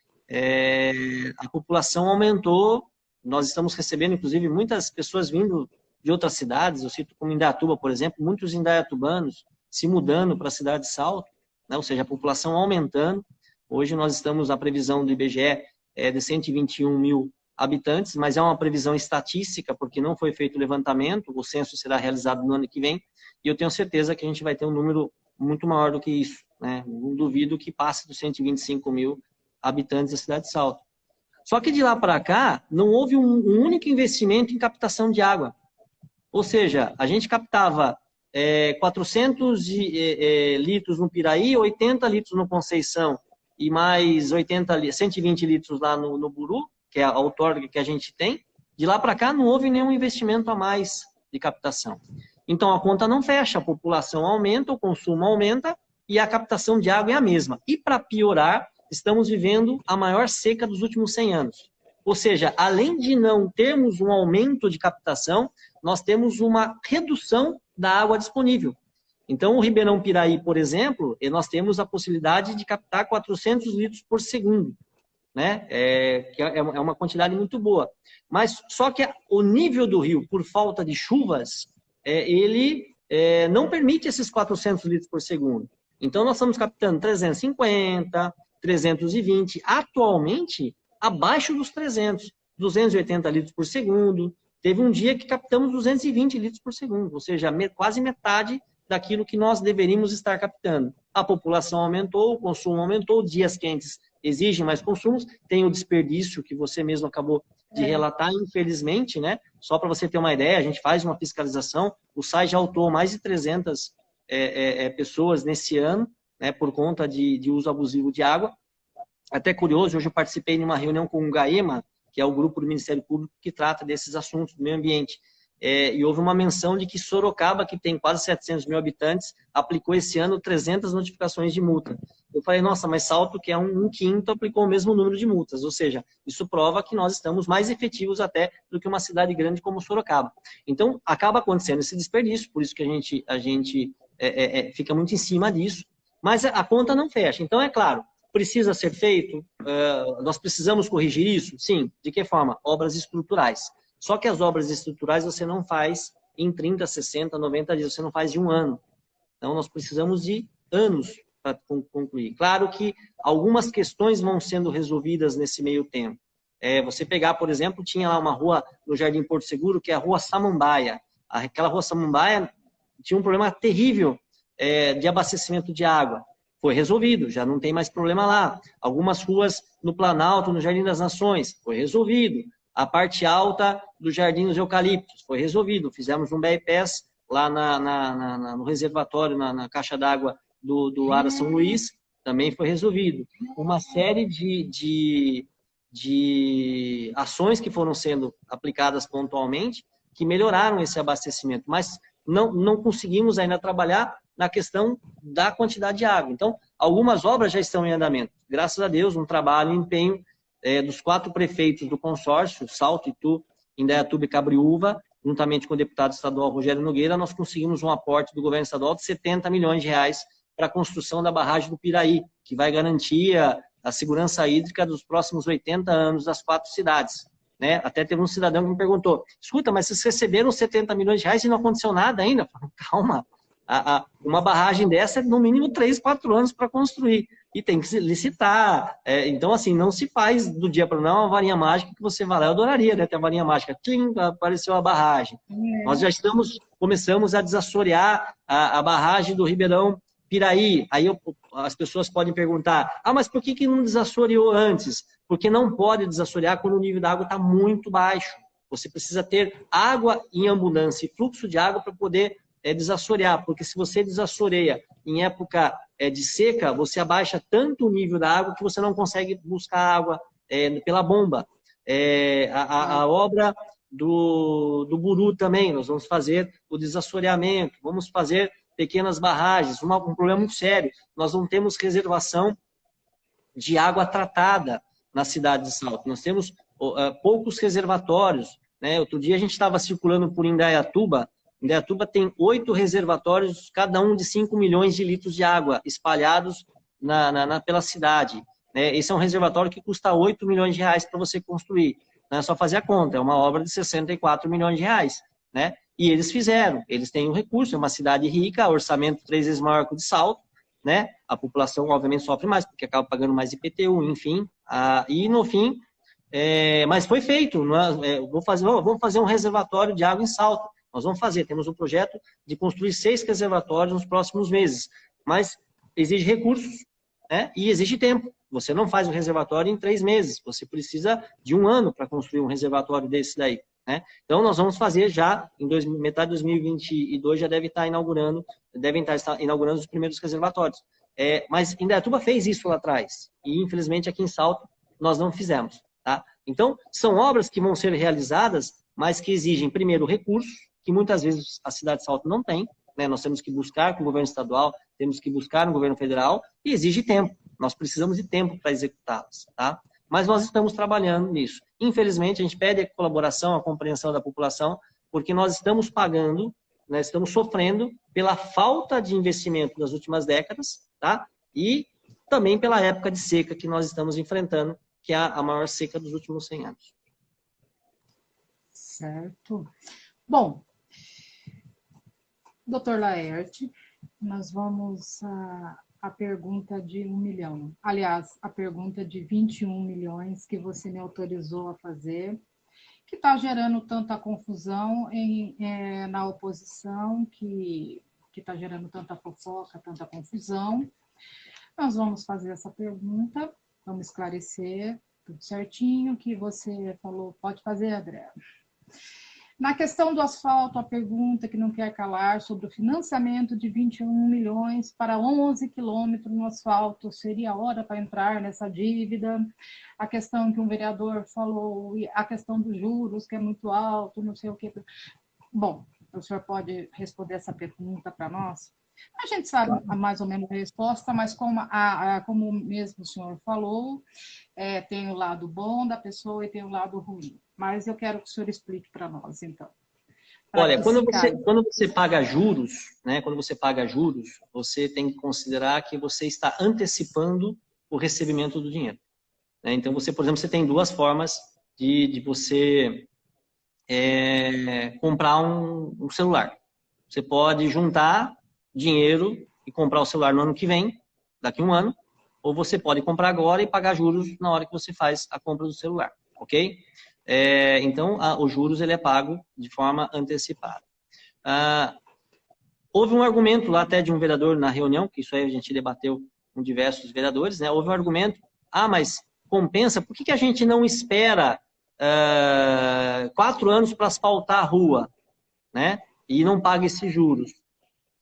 A população aumentou, nós estamos recebendo, inclusive, muitas pessoas vindo de outras cidades, eu cito como Indaiatuba, por exemplo, muitos indaiatubanos se mudando para a cidade de Salto, né? Ou seja, a população aumentando. Hoje nós estamos, a previsão do IBGE de 121 mil habitantes, mas é uma previsão estatística, porque não foi feito o levantamento, o censo será realizado no ano que vem, e eu tenho certeza que a gente vai ter um número muito maior do que isso. Né? Não duvido que passe dos 125 mil habitantes da cidade de Salto. Só que de lá para cá, não houve um único investimento em captação de água. Ou seja, a gente captava 400 litros no Piraí, 80 litros no Conceição e mais 120 litros lá no Buru, que é a outorga que a gente tem. De lá para cá não houve nenhum investimento a mais de captação. Então a conta não fecha, a população aumenta, o consumo aumenta e a captação de água é a mesma. E para piorar, estamos vivendo a maior seca dos últimos 100 anos. Ou seja, além de não termos um aumento de captação, nós temos uma redução da água disponível. Então, o Ribeirão Piraí, por exemplo, nós temos a possibilidade de captar 400 litros por segundo, né? Que é uma quantidade muito boa. Mas só que o nível do rio, por falta de chuvas, ele não permite esses 400 litros por segundo. Então, nós estamos captando 350, 320, atualmente abaixo dos 300, 280 litros por segundo. Teve um dia que captamos 220 litros por segundo, ou seja, quase metade daquilo que nós deveríamos estar captando. A população aumentou, o consumo aumentou, dias quentes exigem mais consumos, tem o desperdício que você mesmo acabou de relatar, infelizmente, né? Só para você ter uma ideia, a gente faz uma fiscalização, o SAI já autuou mais de 300 pessoas nesse ano, né, por conta de uso abusivo de água, até curioso, hoje eu participei de uma reunião com o GAEMA, que é o grupo do Ministério Público que trata desses assuntos do meio ambiente. E houve uma menção de que Sorocaba, que tem quase 700 mil habitantes, aplicou esse ano 300 notificações de multa. Eu falei, nossa, mas Salto, que é um quinto, aplicou o mesmo número de multas. Ou seja, isso prova que nós estamos mais efetivos até do que uma cidade grande como Sorocaba. Então, acaba acontecendo esse desperdício, por isso que a gente fica muito em cima disso, mas a conta não fecha. Então, é claro, precisa ser feito, nós precisamos corrigir isso? Sim. De que forma? Obras estruturais. Só que as obras estruturais você não faz em 30, 60, 90 dias, você não faz de um ano. Então, nós precisamos de anos para concluir. Claro que algumas questões vão sendo resolvidas nesse meio tempo. Você pegar, por exemplo, tinha lá uma rua no Jardim Porto Seguro, que é a Rua Samambaia. Aquela Rua Samambaia tinha um problema terrível de abastecimento de água. Foi resolvido, já não tem mais problema lá. Algumas ruas no Planalto, no Jardim das Nações, foi resolvido. A parte alta do Jardim dos Eucaliptos foi resolvido. Fizemos um bypass lá no reservatório, na caixa d'água do Ara São Luís, também foi resolvido. Uma série de ações que foram sendo aplicadas pontualmente que melhoraram esse abastecimento, mas não conseguimos ainda trabalhar na questão da quantidade de água. Então, algumas obras já estão em andamento. Graças a Deus, um trabalho, um empenho dos 4 prefeitos do consórcio, Salto, Itu, Indaiatuba e Cabriúva, juntamente com o deputado estadual Rogério Nogueira, nós conseguimos um aporte do governo estadual de 70 milhões de reais para a construção da barragem do Piraí, que vai garantir a segurança hídrica dos próximos 80 anos das 4 cidades. Né? Até teve um cidadão que me perguntou, escuta, mas vocês receberam 70 milhões de reais e não aconteceu nada ainda? Eu falei, calma, uma barragem dessa é no mínimo 3, 4 anos para construir. E tem que se licitar. Então, assim, não se faz do dia para não uma varinha mágica que você vai lá. Eu adoraria, né, ter a varinha mágica. Tlim, apareceu a barragem. Nós já começamos a desassorear a barragem do Ribeirão Piraí. Aí as pessoas podem perguntar, mas por que não desassoreou antes? Porque não pode desassorear quando o nível da água está muito baixo. Você precisa ter água em abundância e fluxo de água para poder desassorear, porque se você desassoreia em época de seca, você abaixa tanto o nível da água que você não consegue buscar água pela bomba. A obra do Buru também, nós vamos fazer o desassoreamento, vamos fazer pequenas barragens, um problema muito sério, nós não temos reservação de água tratada na cidade de Salto, nós temos poucos reservatórios, né? Outro dia a gente estava circulando por Indaiatuba tem 8 reservatórios, cada um de 5 milhões de litros de água, espalhados pela cidade. Esse é um reservatório que custa 8 milhões de reais para você construir. Não é só fazer a conta, é uma obra de 64 milhões de reais. Né? E eles fizeram, eles têm um recurso, é uma cidade rica, orçamento 3 vezes maior que o de Salto, né? A população, obviamente, sofre mais, porque acaba pagando mais IPTU, enfim. E, no fim, mas foi feito. Vamos fazer um reservatório de água em Salto. Nós vamos fazer, temos um projeto de construir 6 reservatórios nos próximos meses, mas exige recursos, né? E exige tempo. Você não faz um reservatório em 3 meses, você precisa de 1 ano para construir um reservatório desse daí. Né? Então, nós vamos fazer já, em metade de 2022, já devem estar inaugurando os primeiros reservatórios. Mas Indaiatuba fez isso lá atrás, e infelizmente aqui em Salto nós não fizemos. Tá? Então, são obras que vão ser realizadas, mas que exigem, primeiro, recursos, que muitas vezes a cidade de Salto não tem, né? Nós temos que buscar com o governo estadual, temos que buscar no governo federal, e exige tempo. Nós precisamos de tempo para executá-las. Tá? Mas nós estamos trabalhando nisso. Infelizmente, a gente pede a colaboração, a compreensão da população, porque nós estamos pagando, nós estamos sofrendo pela falta de investimento das últimas décadas, tá? E também pela época de seca que nós estamos enfrentando, que é a maior seca dos últimos 100 anos. Certo. Bom, doutor Laerte, nós vamos a pergunta de 1 milhão. Aliás, a pergunta de 21 milhões que você me autorizou a fazer, que está gerando tanta confusão na oposição, que está gerando tanta fofoca, tanta confusão. Nós vamos fazer essa pergunta, vamos esclarecer tudo certinho que você falou. Pode fazer, André. Na questão do asfalto, a pergunta que não quer calar sobre o financiamento de 21 milhões para 11 quilômetros no asfalto, seria a hora para entrar nessa dívida? A questão que um vereador falou, a questão dos juros, que é muito alto, não sei o quê. Bom, o senhor pode responder essa pergunta para nós? A gente sabe mais ou menos a resposta, mas como mesmo o senhor falou, tem o lado bom da pessoa e tem o lado ruim. Mas eu quero que o senhor explique para nós, então. Olha, quando você paga juros, né? Quando você paga juros, você tem que considerar que você está antecipando o recebimento do dinheiro. Né? Então, você, por exemplo, você tem duas formas de você comprar um celular. Você pode juntar dinheiro e comprar o celular no ano que vem, daqui a um ano, ou você pode comprar agora e pagar juros na hora que você faz a compra do celular, ok? Então, os juros ele é pago de forma antecipada. Houve um argumento lá até de um vereador na reunião, que isso aí a gente debateu com diversos vereadores, né? Houve um argumento, mas compensa, por que a gente não espera 4 anos para asfaltar a rua, né? E não paga esses juros?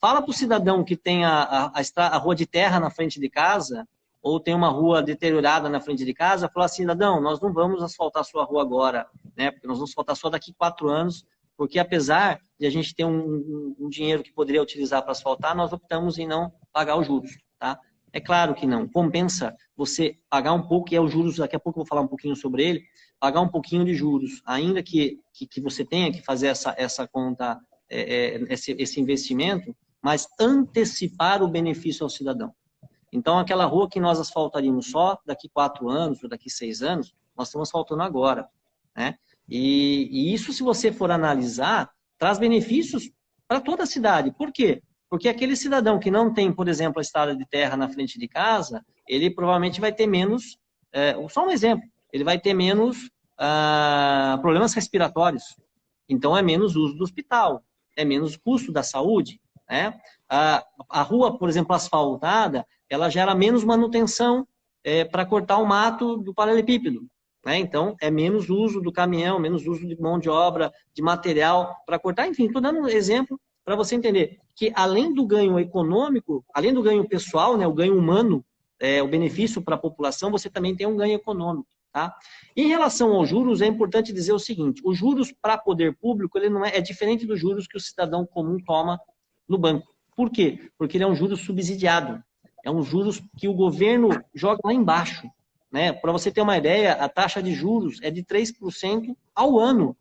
Fala para o cidadão que tem a rua de terra na frente de casa, ou tem uma rua deteriorada na frente de casa, fala assim, cidadão, nós não vamos asfaltar a sua rua agora, né? Porque nós vamos asfaltar só daqui 4 anos, porque apesar de a gente ter um dinheiro que poderia utilizar para asfaltar, nós optamos em não pagar os juros, tá? É claro que não. Compensa você pagar um pouco, e os juros, daqui a pouco eu vou falar um pouquinho sobre ele, pagar um pouquinho de juros, ainda que você tenha que fazer essa conta, esse investimento, mas antecipar o benefício ao cidadão. Então, aquela rua que nós asfaltaríamos só daqui 4 anos ou daqui 6 anos, nós estamos asfaltando agora, né? E isso, se você for analisar, traz benefícios para toda a cidade. Por quê? Porque aquele cidadão que não tem, por exemplo, a estrada de terra na frente de casa, ele provavelmente vai ter menos, só um exemplo, ele vai ter menos problemas respiratórios. Então, é menos uso do hospital, é menos custo da saúde, né? A rua, por exemplo, asfaltada, ela gera menos manutenção para cortar o mato do paralelepípedo, né? Então, é menos uso do caminhão, menos uso de mão de obra, de material para cortar. Enfim, estou dando um exemplo para você entender que, além do ganho econômico, além do ganho pessoal, né, o ganho humano, o benefício para a população, você também tem um ganho econômico. Tá? Em relação aos juros, é importante dizer o seguinte, os juros para poder público, ele não é diferente dos juros que o cidadão comum toma no banco. Por quê? Porque ele é um juros subsidiado. É um juros que o governo joga lá embaixo. Né? Para você ter uma ideia, a taxa de juros é de 3% ao ano.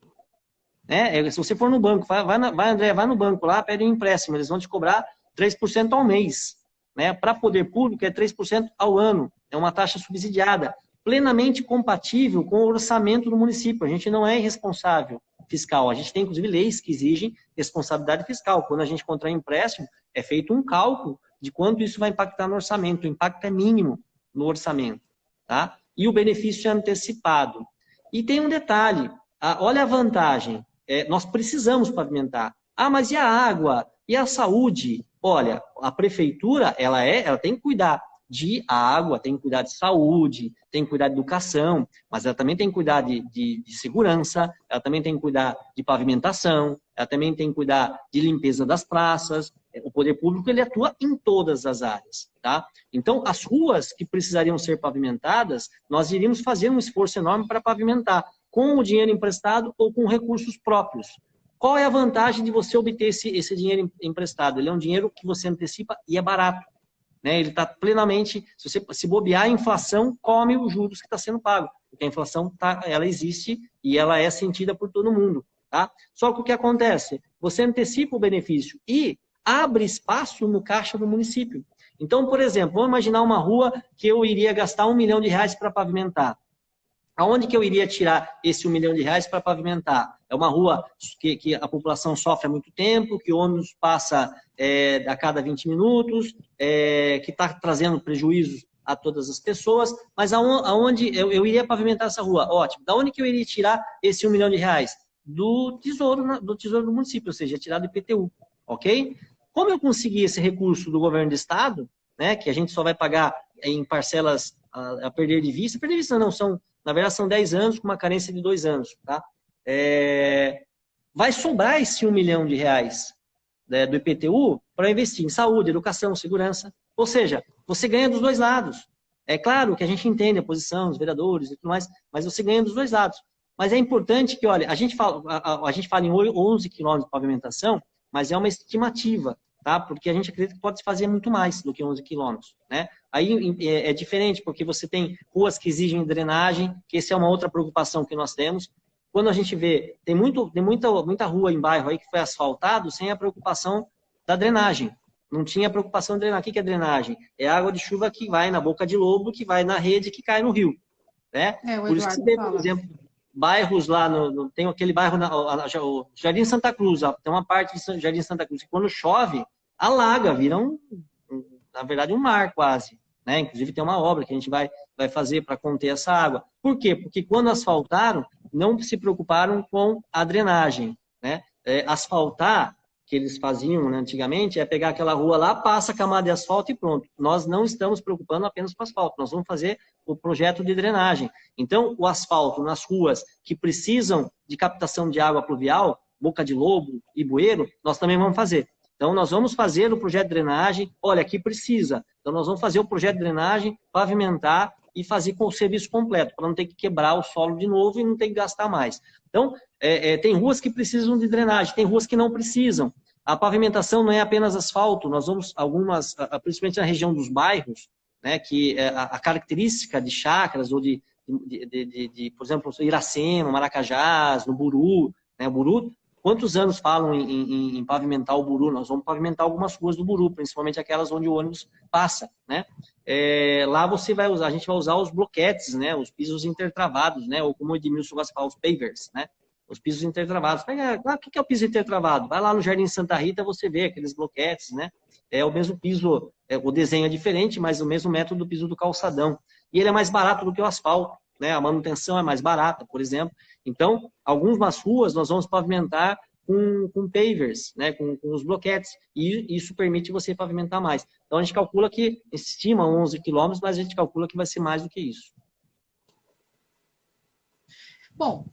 Né? Se você for no banco, André, vai no banco lá, pede um empréstimo, eles vão te cobrar 3% ao mês. Né? Para poder público é 3% ao ano. É uma taxa subsidiada, plenamente compatível com o orçamento do município. A gente não é irresponsável fiscal. A gente tem, inclusive, leis que exigem responsabilidade fiscal. Quando a gente contrai empréstimo, é feito um cálculo de quanto isso vai impactar no orçamento. O impacto é mínimo no orçamento. Tá? E o benefício é antecipado. E tem um detalhe. Olha a vantagem. Nós precisamos pavimentar. Mas e a água? E a saúde? Olha, a prefeitura, ela tem que cuidar de água, tem que cuidar de saúde, tem que cuidar de educação, mas ela também tem que cuidar de segurança, ela também tem que cuidar de pavimentação, ela também tem que cuidar de limpeza das praças. O poder público, ele atua em todas as áreas, tá? Então, as ruas que precisariam ser pavimentadas, nós iríamos fazer um esforço enorme para pavimentar, com o dinheiro emprestado ou com recursos próprios. Qual é a vantagem de você obter esse dinheiro emprestado? Ele é um dinheiro que você antecipa e é barato. Né? Ele está plenamente, se você se bobear, a inflação come os juros que está sendo pago. Porque a inflação, ela existe e ela é sentida por todo mundo. Tá? Só que o que acontece? Você antecipa o benefício e abre espaço no caixa do município. Então, por exemplo, vamos imaginar uma rua que eu iria gastar R$1 milhão para pavimentar. Aonde que eu iria tirar esse R$1 milhão para pavimentar? É uma rua que a população sofre há muito tempo, que o ônibus passa a cada 20 minutos, que está trazendo prejuízos a todas as pessoas, mas aonde eu iria pavimentar essa rua? Ótimo. Da onde que eu iria tirar esse R$1 milhão? Do tesouro do município, ou seja, tirar do IPTU, ok? Como eu consegui esse recurso do governo do estado, né, que a gente só vai pagar em parcelas a perder de vista, na verdade são 10 anos com uma carência de 2 anos, tá? vai sobrar esse R$ 1 milhão né, do IPTU para investir em saúde, educação, segurança. Ou seja, você ganha dos dois lados. É claro que a gente entende a posição dos vereadores e tudo mais, mas você ganha dos dois lados. Mas é importante que, olha, a gente fala em 11 quilômetros de pavimentação, mas é uma estimativa, tá? Porque a gente acredita que pode se fazer muito mais do que 11 quilômetros, né? Aí é diferente, porque você tem ruas que exigem drenagem, que essa é uma outra preocupação que nós temos. Quando a gente vê, tem muita rua em bairro aí que foi asfaltado sem a preocupação da drenagem. Não tinha preocupação de drenar. O que é drenagem? É água de chuva que vai na boca de lobo, que vai na rede, que cai no rio, né? Por isso que você vê, por exemplo, bairros lá, tem aquele bairro, o Jardim Santa Cruz, ó, tem uma parte do Jardim Santa Cruz que quando chove, alaga, vira na verdade um mar quase, né? Inclusive tem uma obra que a gente vai fazer para conter essa água. Por quê? Porque quando asfaltaram, não se preocuparam com a drenagem, né? Asfaltar, que eles faziam, né, antigamente, é pegar aquela rua lá, passa a camada de asfalto e pronto. Nós não estamos preocupando apenas com asfalto, nós vamos fazer o projeto de drenagem. Então, o asfalto nas ruas que precisam de captação de água pluvial, Boca de Lobo e Bueiro, nós também vamos fazer. Então, nós vamos fazer o projeto de drenagem, olha, aqui precisa. Então, nós vamos fazer o projeto de drenagem, pavimentar e fazer com o serviço completo, para não ter que quebrar o solo de novo e não ter que gastar mais. Então, tem ruas que precisam de drenagem, tem ruas que não precisam. A pavimentação não é apenas asfalto, nós vamos, principalmente na região dos bairros, né, que a característica de chácaras ou por exemplo, Iracema, Maracajás, no Buru, né, Buru, quantos anos falam em pavimentar o Buru? Nós vamos pavimentar algumas ruas do Buru, principalmente aquelas onde o ônibus passa, né? Lá a gente vai usar os bloquetes, né? Os pisos intertravados, né? Ou como o Edmilson gosta de falar, os pavers, né? Os pisos intertravados. O que é o piso intertravado? Vai lá no Jardim Santa Rita, você vê aqueles bloquetes, né? É o mesmo piso, o desenho é diferente, mas o mesmo método do piso do calçadão. E ele é mais barato do que o asfalto, né? A manutenção é mais barata, por exemplo. Então, algumas ruas nós vamos pavimentar com pavers, né, com os bloquetes, e isso permite você pavimentar mais. Então, a gente calcula que, estima 11 quilômetros, mas a gente calcula que vai ser mais do que isso. Bom,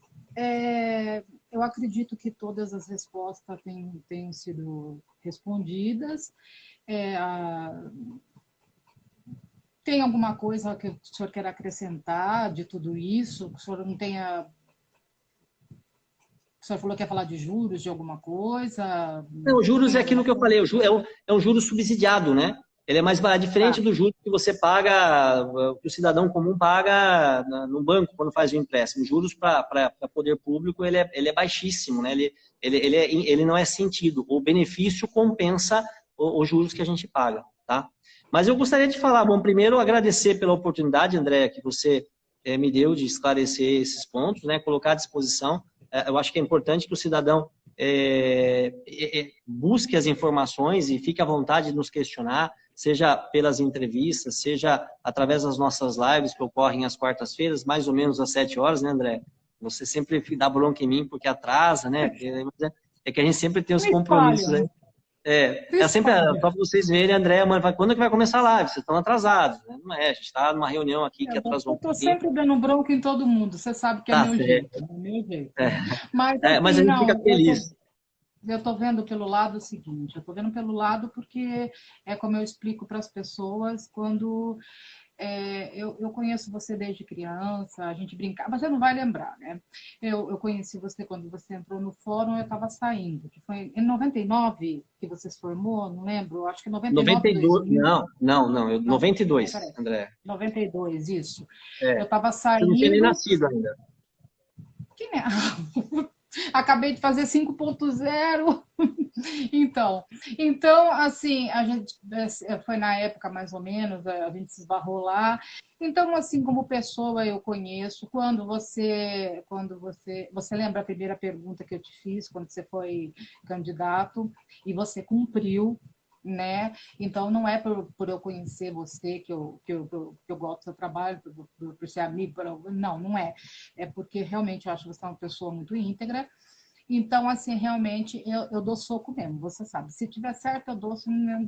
eu acredito que todas as respostas tenham sido respondidas. Tem alguma coisa que o senhor quer acrescentar de tudo isso? O senhor não tenha... O senhor falou que ia falar de juros, de alguma coisa? Não, juros é aquilo que eu falei, é um juro subsidiado, né? Ele é mais barato, diferente do juro que você paga, que o cidadão comum paga no banco quando faz o empréstimo. Juros para poder público, ele é baixíssimo, né? Ele não é sentido. O benefício compensa os juros que a gente paga, tá? Mas eu gostaria de falar, bom, primeiro agradecer pela oportunidade, André, que você me deu de esclarecer esses pontos, né? Colocar à disposição. Eu acho que é importante que o cidadão busque as informações e fique à vontade de nos questionar, seja pelas entrevistas, seja através das nossas lives que ocorrem às quartas-feiras, mais ou menos às 7 horas, né, André? Você sempre dá bronca em mim porque atrasa, né? É que a gente sempre tem os compromissos, né? Sempre para vocês verem, André, quando é que vai começar a live? Vocês estão atrasados, né? Não é, a gente está numa reunião aqui que atrasou um pouquinho. Eu estou sempre dando bronca em todo mundo, você sabe que é meu jeito. É meu jeito. Mas a gente fica feliz. Eu estou vendo pelo lado seguinte, eu estou vendo pelo lado porque é como eu explico para as pessoas quando eu conheço você desde criança, a gente brincava, você não vai lembrar, né? Eu conheci você quando você entrou no fórum, eu estava saindo, que foi em 99 que você se formou, não lembro, acho que 99, 2000. Não, 92, André. 92, isso. Eu estava saindo... Você não tinha nem nascido ainda. Que nem... Acabei de fazer 5.0. Então, assim, a gente foi na época mais ou menos, a gente se esbarrou lá. Então, assim, como pessoa eu conheço, quando você lembra a primeira pergunta que eu te fiz quando você foi candidato e você cumpriu, né? Então, não é por eu conhecer você que eu gosto do seu trabalho, por ser amigo, não é. É porque realmente eu acho que você é uma pessoa muito íntegra. Então, assim, realmente, eu dou soco mesmo, você sabe. Se tiver certo, eu dou,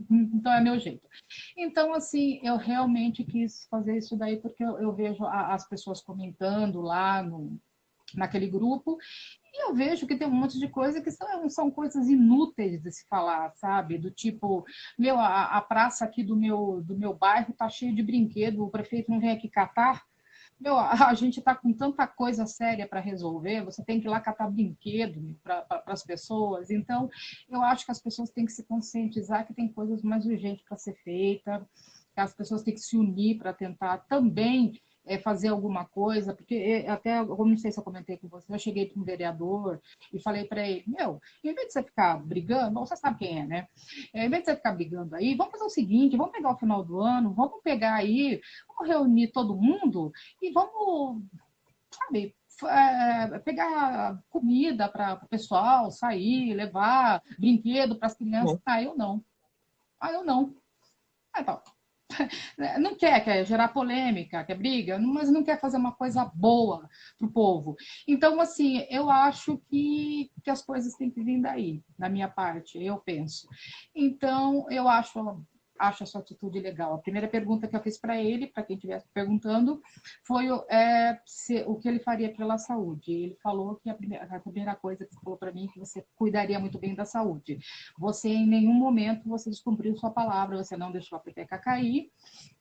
então é meu jeito. Então, assim, eu realmente quis fazer isso daí porque eu vejo as pessoas comentando lá naquele grupo. E eu vejo que tem um monte de coisa que são coisas inúteis de se falar, sabe? Do tipo, meu, a praça aqui do meu bairro está cheia de brinquedo, o prefeito não vem aqui catar. Meu, a gente está com tanta coisa séria para resolver, você tem que ir lá catar brinquedo para as pessoas. Então, eu acho que as pessoas têm que se conscientizar que tem coisas mais urgentes para ser feita, que as pessoas têm que se unir para tentar também fazer alguma coisa, porque até, eu não sei se eu comentei com você, eu cheguei para um vereador e falei para ele, meu, em vez de você ficar brigando, você sabe quem é, né? Em vez de você ficar brigando aí, vamos fazer o seguinte, vamos pegar o final do ano, vamos pegar aí, vamos reunir todo mundo e vamos, sabe, pegar comida para o pessoal, sair, levar brinquedo para as crianças. Bom, Eu não. Eu não. Então, não quer gerar polêmica, quer briga, mas não quer fazer uma coisa boa para o povo. Então, assim, eu acho que as coisas têm que vir daí, da minha parte, eu penso. Então, eu acho a sua atitude legal. A primeira pergunta que eu fiz para ele, para quem estivesse perguntando, foi o que ele faria pela saúde. Ele falou que a primeira coisa que falou para mim é que você cuidaria muito bem da saúde. Você, em nenhum momento, você descumpriu sua palavra, você não deixou a peteca cair.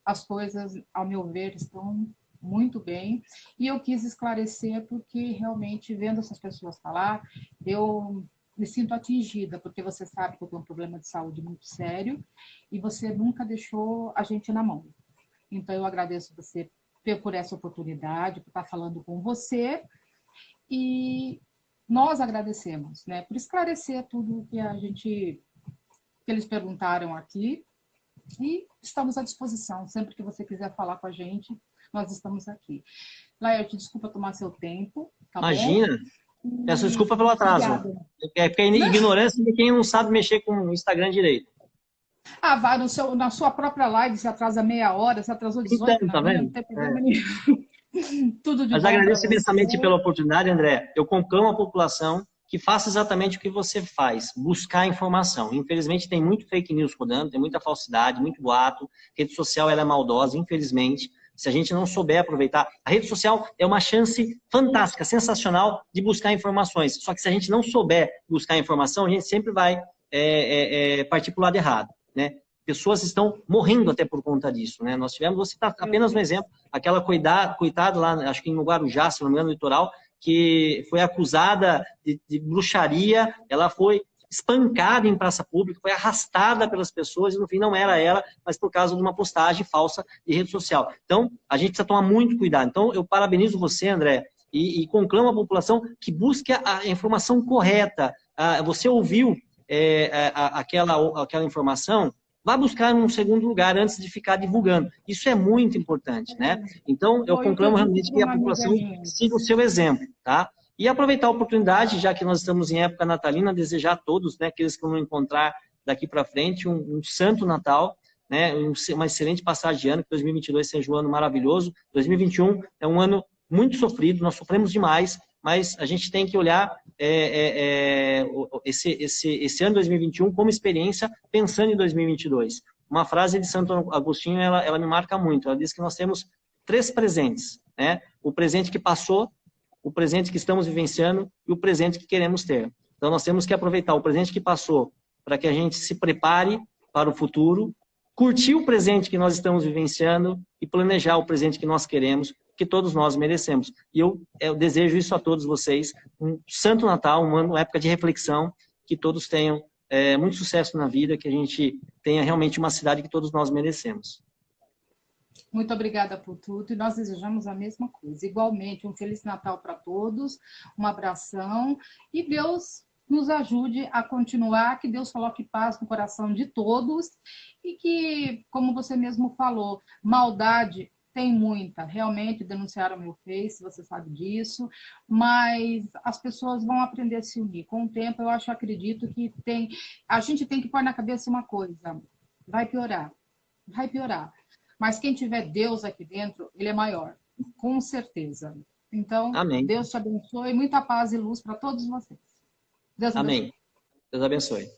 As coisas, ao meu ver, estão muito bem. E eu quis esclarecer porque, realmente, vendo essas pessoas falar, eu me sinto atingida, porque você sabe que eu tenho um problema de saúde muito sério e você nunca deixou a gente na mão. Então, eu agradeço você por essa oportunidade, por estar falando com você e nós agradecemos, né, por esclarecer tudo que eles perguntaram aqui e estamos à disposição. Sempre que você quiser falar com a gente, nós estamos aqui. Laerte, desculpa tomar seu tempo, tá imagina. bom? Peço desculpa pelo atraso. Obrigada. É porque é ignorância de quem não sabe mexer com o Instagram direito. Vai na sua própria live, se atrasa meia hora, se atrasou 18 Então, na tá minha, não vendo? tem problema nenhum. Tudo de Mas bom para agradeço você. imensamente pela oportunidade, André. Eu conclamo a população que faça exatamente o que você faz, buscar informação. Infelizmente, tem muito fake news rodando, tem muita falsidade, muito boato. Rede social ela é maldosa, infelizmente. Se a gente não souber aproveitar, a rede social é uma chance fantástica, sensacional de buscar informações. Só que se a gente não souber buscar informação, a gente sempre vai partir para o lado errado, né? Pessoas estão morrendo até por conta disso, né? Nós tivemos, vou citar apenas um exemplo, aquela coitada lá, acho que em Guarujá, se não me engano, no litoral, que foi acusada de bruxaria, ela foi espancada em praça pública, foi arrastada pelas pessoas e no fim não era ela, mas por causa de uma postagem falsa de rede social. Então, a gente precisa tomar muito cuidado. Então, eu parabenizo você, André, e conclamo a população que busque a informação correta. Você ouviu aquela informação, vá buscar um segundo lugar antes de ficar divulgando. Isso é muito importante, né? Então, eu conclamo realmente que a população siga o seu exemplo, tá? E aproveitar a oportunidade, já que nós estamos em época natalina, desejar a todos, né, aqueles que vão encontrar daqui para frente, um santo Natal, né, uma excelente passagem de ano, que 2022 seja um ano maravilhoso. 2021 é um ano muito sofrido, nós sofremos demais, mas a gente tem que olhar esse ano 2021 como experiência, pensando em 2022. Uma frase de Santo Agostinho, ela me marca muito. Ela diz que nós temos 3 presentes, né? O presente que passou, o presente que estamos vivenciando e o presente que queremos ter. Então, nós temos que aproveitar o presente que passou para que a gente se prepare para o futuro, curtir o presente que nós estamos vivenciando e planejar o presente que nós queremos, que todos nós merecemos. E eu desejo isso a todos vocês, um santo Natal, uma época de reflexão, que todos tenham muito sucesso na vida, que a gente tenha realmente uma cidade que todos nós merecemos. Muito obrigada por tudo e nós desejamos a mesma coisa. Igualmente, um Feliz Natal para todos, um abração e Deus nos ajude a continuar, que Deus coloque paz no coração de todos e que, como você mesmo falou, maldade tem muita. Realmente denunciaram meu Face, você sabe disso, mas as pessoas vão aprender a se unir. Com o tempo, eu acredito que a gente tem que pôr na cabeça uma coisa, vai piorar. Mas quem tiver Deus aqui dentro, ele é maior, com certeza. Então, Amém. Deus te abençoe, muita paz e luz para todos vocês. Deus abençoe. Amém. Deus abençoe.